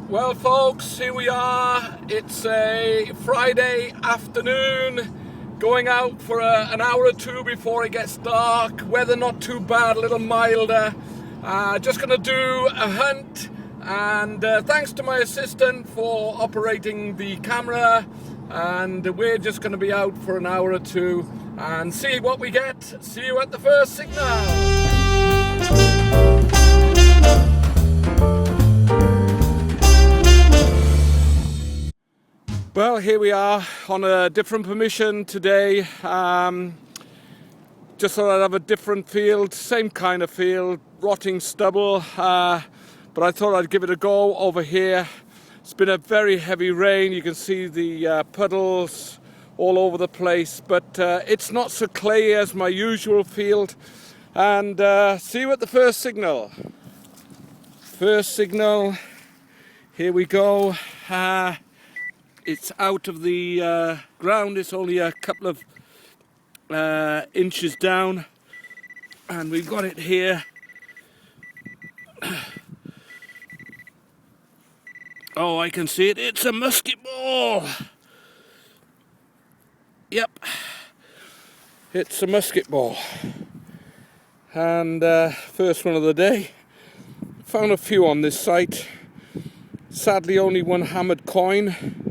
Well folks, here we are. It's a Friday afternoon, going out for an hour or two before it gets dark. Weather not too bad, a little milder. Just gonna do a hunt, and thanks to my assistant for operating the camera, and we're just gonna be out for an hour or two and see what we get. See you at the first signal. Well, here we are on a different permission today. Just thought I'd have a different field, same kind of field, rotting stubble, but I thought I'd give it a go over here. It's been a very heavy rain. You can see the puddles all over the place, but it's not so clayey as my usual field. And see you at the first signal. First signal, here we go. It's out of the ground. It's only a couple of inches down, and we've got it here. Oh, I can see it. It's a musket ball. Yep, it's a musket ball. And first one of the day. Found a few on this site. Sadly, only one hammered coin.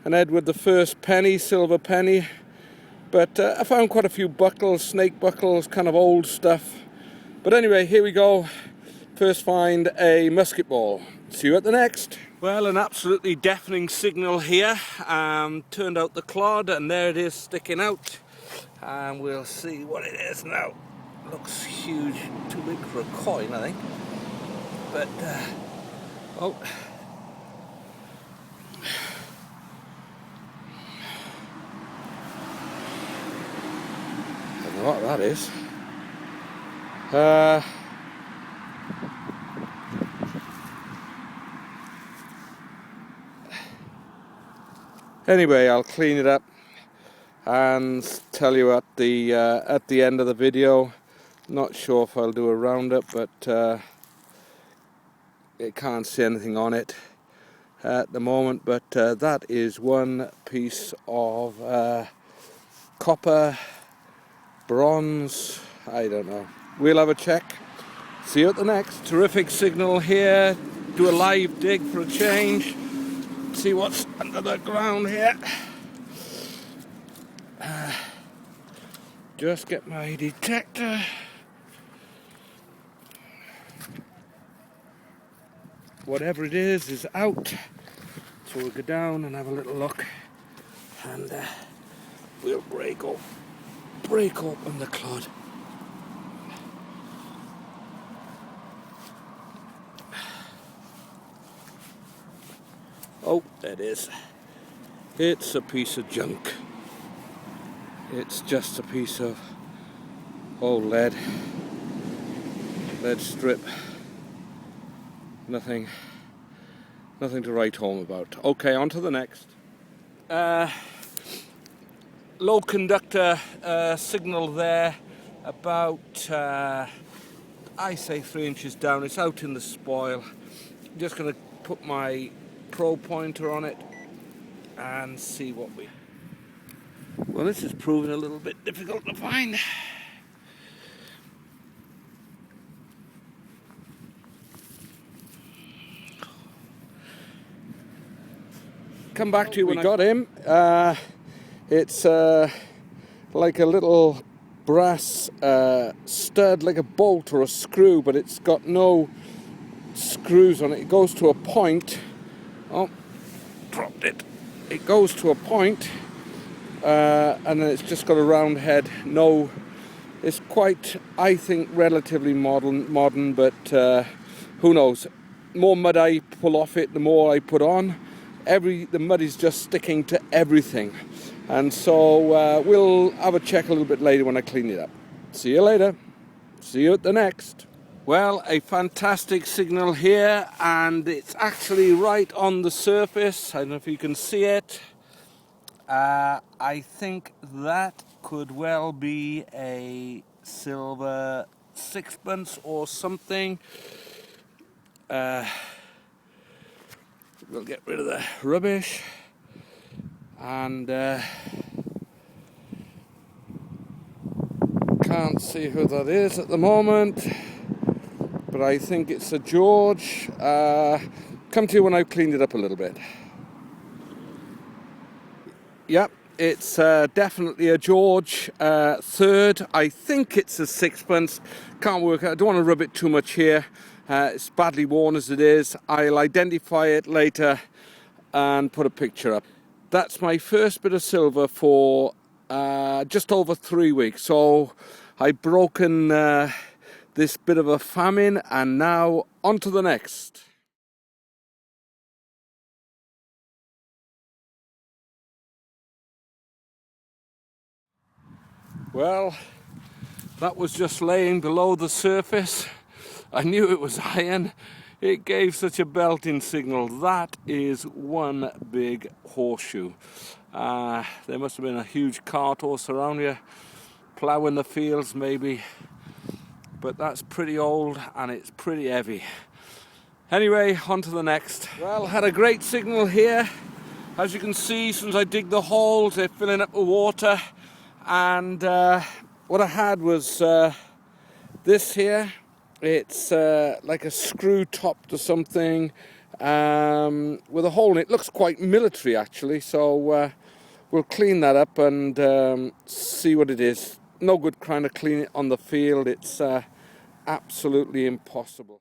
An Edward the First penny, silver penny. But I found quite a few buckles, snake buckles, kind of old stuff. But anyway, here we go. First find, a musket ball. See you at the next. Well, an absolutely deafening signal here. Turned out the clod, and there it is sticking out. And we'll see what it is now. Looks huge, too big for a coin, I think. But, oh. What that is. Anyway, I'll clean it up and tell you at the end of the video. Not sure if I'll do a roundup, but it can't see anything on it at the moment. But that is one piece of copper, bronze, I don't know. We'll have a check. See you at the next. Terrific signal here. Do a live dig for a change. See what's under the ground here. Just get my detector. Whatever it is out. So we'll go down and have a little look. And we'll break open the clod. Oh, there it is. It's a piece of junk. It's just a piece of old lead strip. Nothing to write home about. Okay, on to the next. Low conductor signal there, about I say 3 inches down. It's out in the spoil. I'm just going to put my pro pointer on it and see what we... Well, this is proving a little bit difficult to find. Come back to you when we got him. It's like a little brass stud, like a bolt or a screw, but it's got no screws on it. It goes to a point. Oh, dropped it. It goes to a point, and then it's just got a round head. No, it's quite, I think, relatively modern, but who knows? The more mud I pull off it, the more I put on. The mud is just sticking to everything. And so we'll have a check a little bit later when I clean it up. See you later. See you at the next. Well, a fantastic signal here, and it's actually right on the surface. I don't know if you can see it. I think that could well be a silver sixpence or something. we'll get rid of the rubbish, and can't see who that is at the moment, but I think it's a George. Come to you when I've cleaned it up a little bit. Yep, it's definitely a George. Third, I think it's a Sixpence. Can't work out. I don't want to rub it too much here. It's badly worn as it is. I'll identify it later and put a picture up. That's my first bit of silver for just over 3 weeks. So I've broken this bit of a famine, and now on to the next. Well, that was just laying below the surface. I knew it was iron. It gave such a belting signal. That is one big horseshoe. There must have been a huge cart horse around here, ploughing the fields maybe. But that's pretty old and it's pretty heavy. Anyway, on to the next. Well, had a great signal here. As you can see, since I dig the holes, they're filling up with water. And what I had was this here. It's like a screw top to something with a hole in it. It looks quite military actually, so we'll clean that up and see what it is. No good trying to clean it on the field. It's absolutely impossible.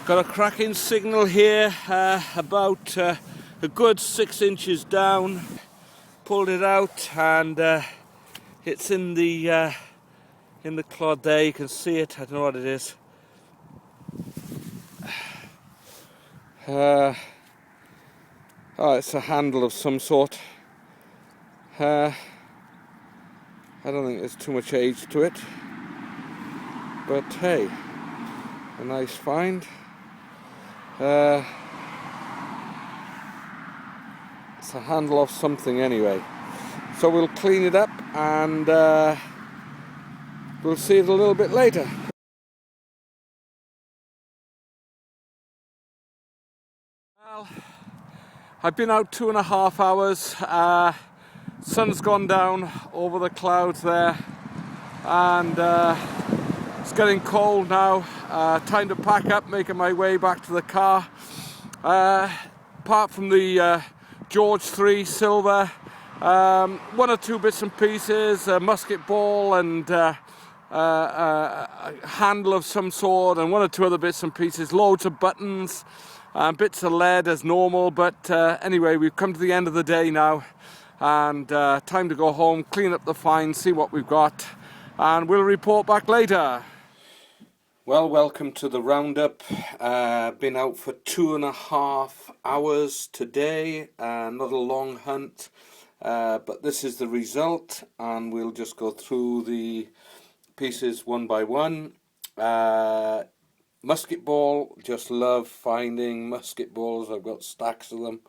Got a cracking signal here, about a good 6 inches down. Pulled it out, and it's in the clod there. You can see it. I don't know what it is. Oh, it's a handle of some sort. I don't think there's too much age to it, but hey, a nice find. It's a handle of something anyway. So we'll clean it up and we'll see it a little bit later. Well, I've been out 2.5 hours. Sun's gone down over the clouds there, and it's getting cold now. Time to pack up, making my way back to the car. Apart from the George 3 silver, one or two bits and pieces, a musket ball and a handle of some sort, and one or two other bits and pieces, loads of buttons, bits of lead as normal. But anyway, we've come to the end of the day now, and time to go home, clean up the find, see what we've got, and we'll report back later. Well, welcome to the roundup. Been out for 2.5 hours today. Not a long hunt, but this is the result, and we'll just go through the pieces one by one. Musket ball, just love finding musket balls. I've got stacks of them,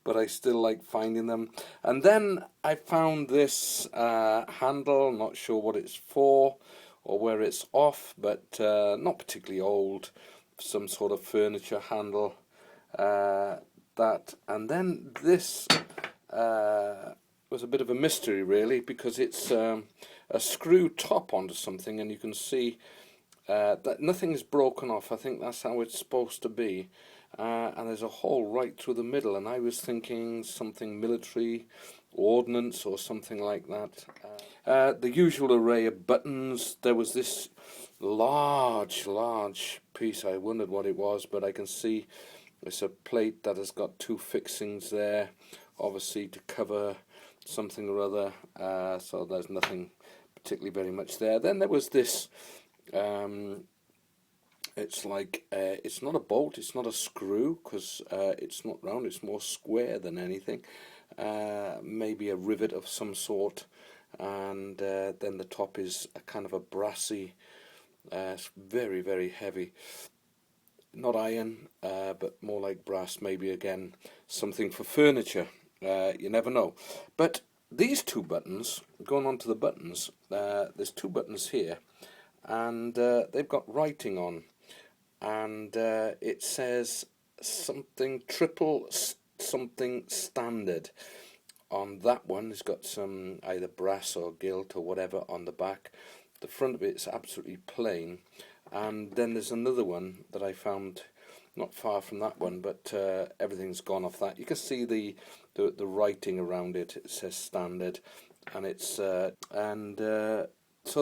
but I still like finding them. And then I found this handle, not sure what it's for or where it's off, but not particularly old, some sort of furniture handle. That, and then this was a bit of a mystery really, because it's a screw top onto something, and you can see that nothing's broken off. I think that's how it's supposed to be. And there's a hole right through the middle, and I was thinking something military, ordnance or something like that. The usual array of buttons. There was this large piece. I wondered what it was, but I can see it's a plate that has got two fixings there, obviously to cover something or other, so there's nothing particularly very much there. Then there was this, it's like, it's not a bolt, it's not a screw, because it's not round, it's more square than anything. Maybe a rivet of some sort, and then the top is a kind of a brassy, very, very heavy. not iron, but more like brass. Maybe again something for furniture. You never know. But these two buttons, going on to the buttons, there's two buttons here, and they've got writing on, and it says something triple something standard. On that one, it's got some either brass or gilt or whatever on the back. The front of it's absolutely plain, and then there's another one that I found not far from that one, but everything's gone off that. You can see the writing around it. It says standard, and it's so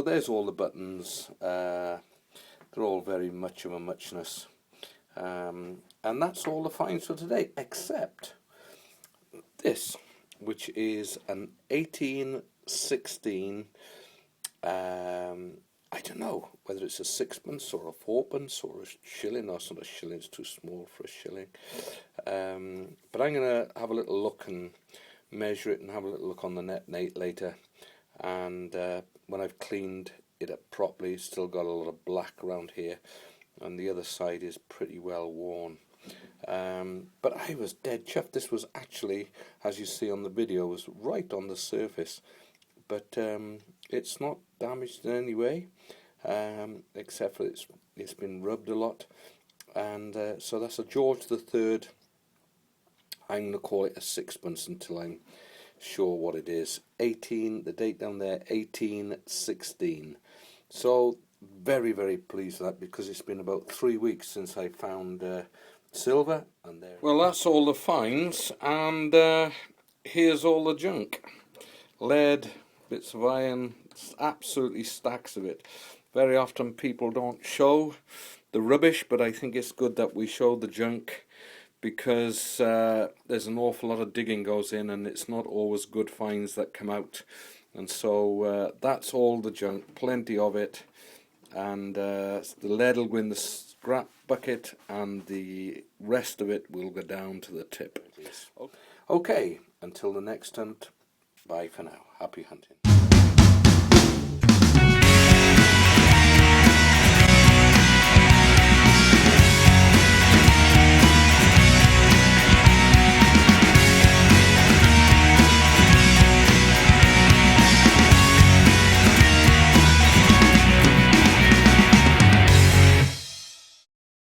there's all the buttons. They're all very much of a muchness, and that's all the finds for today, except this, which is an 1816. I don't know whether it's a sixpence or a fourpence or a shilling, or it's not a shilling, it's too small for a shilling. But I'm going to have a little look and measure it and have a little look on the net later. And when I've cleaned it up properly, it's still got a lot of black around here, and the other side is pretty well worn. But I was dead chuffed. This was actually, as you see on the video, was right on the surface. But it's not damaged in any way, except for it's been rubbed a lot. And so that's a George III. I'm going to call it a sixpence until I'm sure what it is. The date down there, 1816. So very, very pleased with that, because it's been about 3 weeks since I found silver. And there. Well, that's all the finds, and here's all the junk. Lead, bits of iron, absolutely stacks of it. Very often people don't show the rubbish, but I think it's good that we show the junk, because there's an awful lot of digging goes in, and it's not always good finds that come out. And so that's all the junk, plenty of it, and the lead will go in the scrap bucket, and the rest of it will go down to the tip. Okay, until the next hunt, bye for now. Happy hunting.